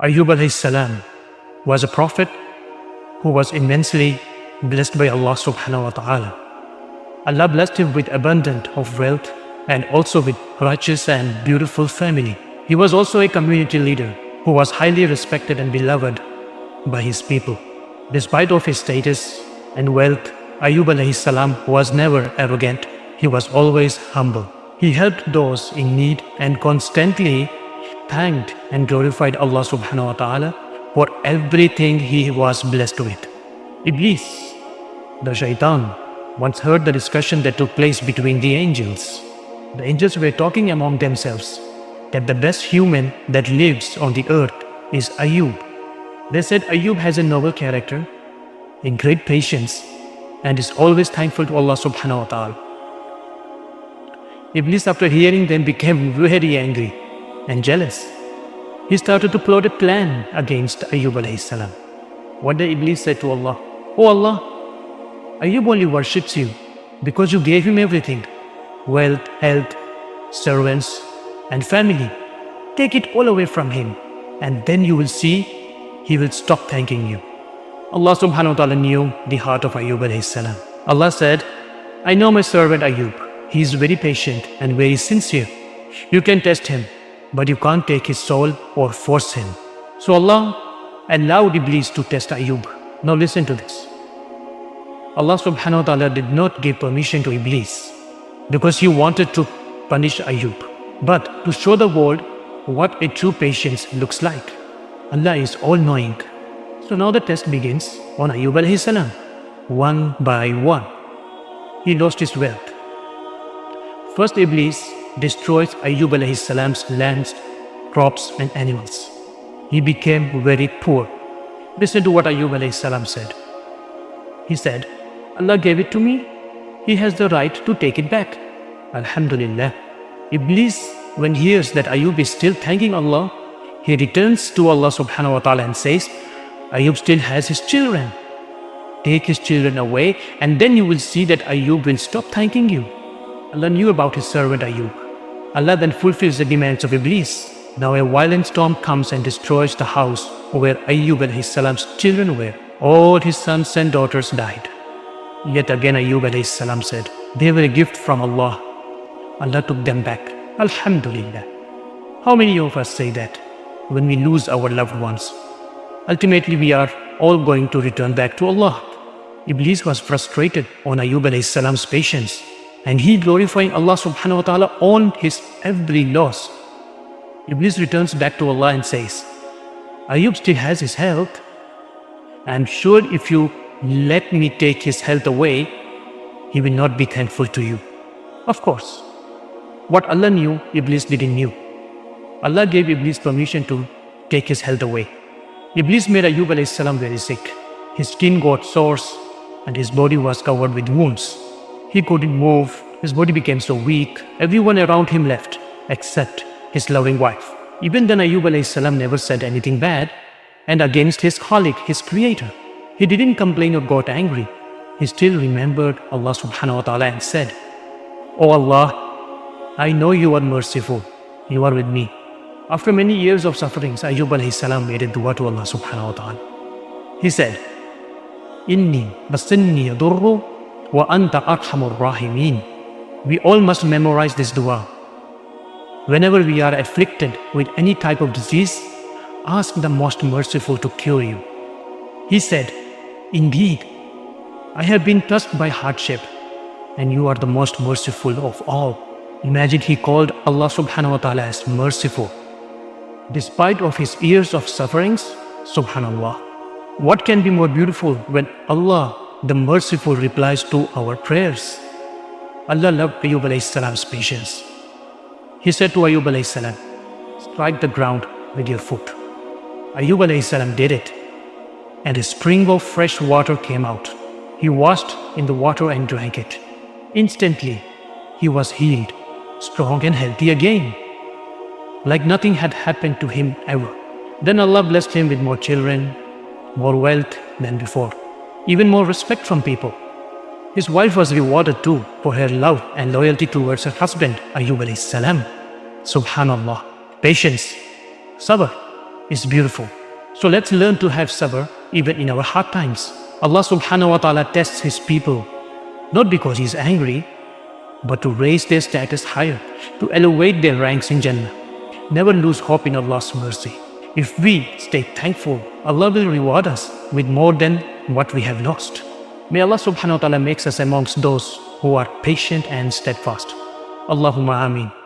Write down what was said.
Ayub alayhi salam was a prophet who was immensely blessed by Allah subhanahu wa ta'ala. Allah blessed him with abundance of wealth and also with righteous and beautiful family. He was also a community leader who was highly respected and beloved by his people. Despite of his status and wealth, Ayub alayhi salam was never arrogant. He was always humble. He helped those in need and constantly thanked and glorified Allah subhanahu wa ta'ala for everything he was blessed with. Iblis, the shaitan, once heard the discussion that took place between the angels. The angels were talking among themselves that the best human that lives on the earth is Ayub. They said Ayub has a noble character, in great patience, and is always thankful to Allah subhanahu wa ta'ala. Iblis, after hearing them, became very angry and jealous. He started to plot a plan against Ayub alayhi salam. One day Iblis said to Allah, "Oh Allah, Ayub only worships you because you gave him everything, wealth, health, servants, and family. Take it all away from him, and then you will see he will stop thanking you." Allah subhanahu wa ta'ala knew the heart of Ayub alayhi salam. Allah said, "I know my servant Ayub. He is very patient and very sincere. You can test him, but you can't take his soul or force him." So Allah allowed Iblis to test Ayub. Now listen to this. Allah subhanahu wa ta'ala did not give permission to Iblis because he wanted to punish Ayub, but to show the world what a true patience looks like. Allah is all-knowing. So now the test begins on Ayub alayhi salam. One by one, he lost his wealth. First, Iblis destroys Ayub alayhi salam's lands, crops and animals. He became very poor. Listen to what Ayub alayhi salam said. He said, "Allah gave it to me. He has the right to take it back. Alhamdulillah." Iblis, when he hears that Ayub is still thanking Allah, he returns to Allah subhanahu wa ta'ala and says, "Ayub still has his children. Take his children away, and then you will see that Ayub will stop thanking you." Allah knew about his servant Ayub. Allah then fulfills the demands of Iblis. Now a violent storm comes and destroys the house where Ayub and his salam's children were. All his sons and daughters died. Yet again Ayub alayhi salam said, "They were a gift from Allah. Allah took them back. Alhamdulillah." How many of us say that when we lose our loved ones? Ultimately, we are all going to return back to Allah. Iblis was frustrated on Ayub alayhi salam's patience, and he glorifying Allah subhanahu wa ta'ala on his every loss. Iblis returns back to Allah and says, "Ayub still has his health. I'm sure if you let me take his health away, he will not be thankful to you." Of course, what Allah knew, Iblis didn't know. Allah gave Iblis permission to take his health away. Iblis made Ayub alayhi salam very sick. His skin got sores and his body was covered with wounds. He couldn't move. His body became so weak. Everyone around him left, except his loving wife. Even then Ayub alayhi salam never said anything bad and against his Khaliq, his creator. He didn't complain or got angry. He still remembered Allah subhanahu wa ta'ala and said, "Oh Allah, I know you are merciful. You are with me." After many years of sufferings, Ayub alayhi salam made a dua to Allah subhanahu wa ta'ala. He said, "Inni masanni yadurru wa anta arhamur rahimin." We all must memorize this dua. Whenever we are afflicted with any type of disease, ask the most merciful to cure you. He said, "Indeed, I have been touched by hardship, and you are the most merciful of all." Imagine he called Allah subhanahu wa ta'ala as merciful, despite of his years of sufferings. Subhanallah. What can be more beautiful when Allah, the merciful, replies to our prayers? Allah loved Ayub alayhi salam's patience. He said to Ayub alayhi salam, "Strike the ground with your foot." Ayub alayhi salam did it, and a spring of fresh water came out. He washed in the water and drank it. Instantly, he was healed, strong and healthy again, like nothing had happened to him ever. Then Allah blessed him with more children, more wealth than before, even more respect from people. His wife was rewarded too for her love and loyalty towards her husband, Ayub alayhi salam. Subhanallah. Patience, sabr, is beautiful. So let's learn to have sabr even in our hard times. Allah subhanahu wa ta'ala tests his people not because he's angry, but to raise their status higher, to elevate their ranks in Jannah. Never lose hope in Allah's mercy. If we stay thankful, Allah will reward us with more than what we have lost. May Allah subhanahu wa ta'ala makes us amongst those who are patient and steadfast. Allahumma ameen.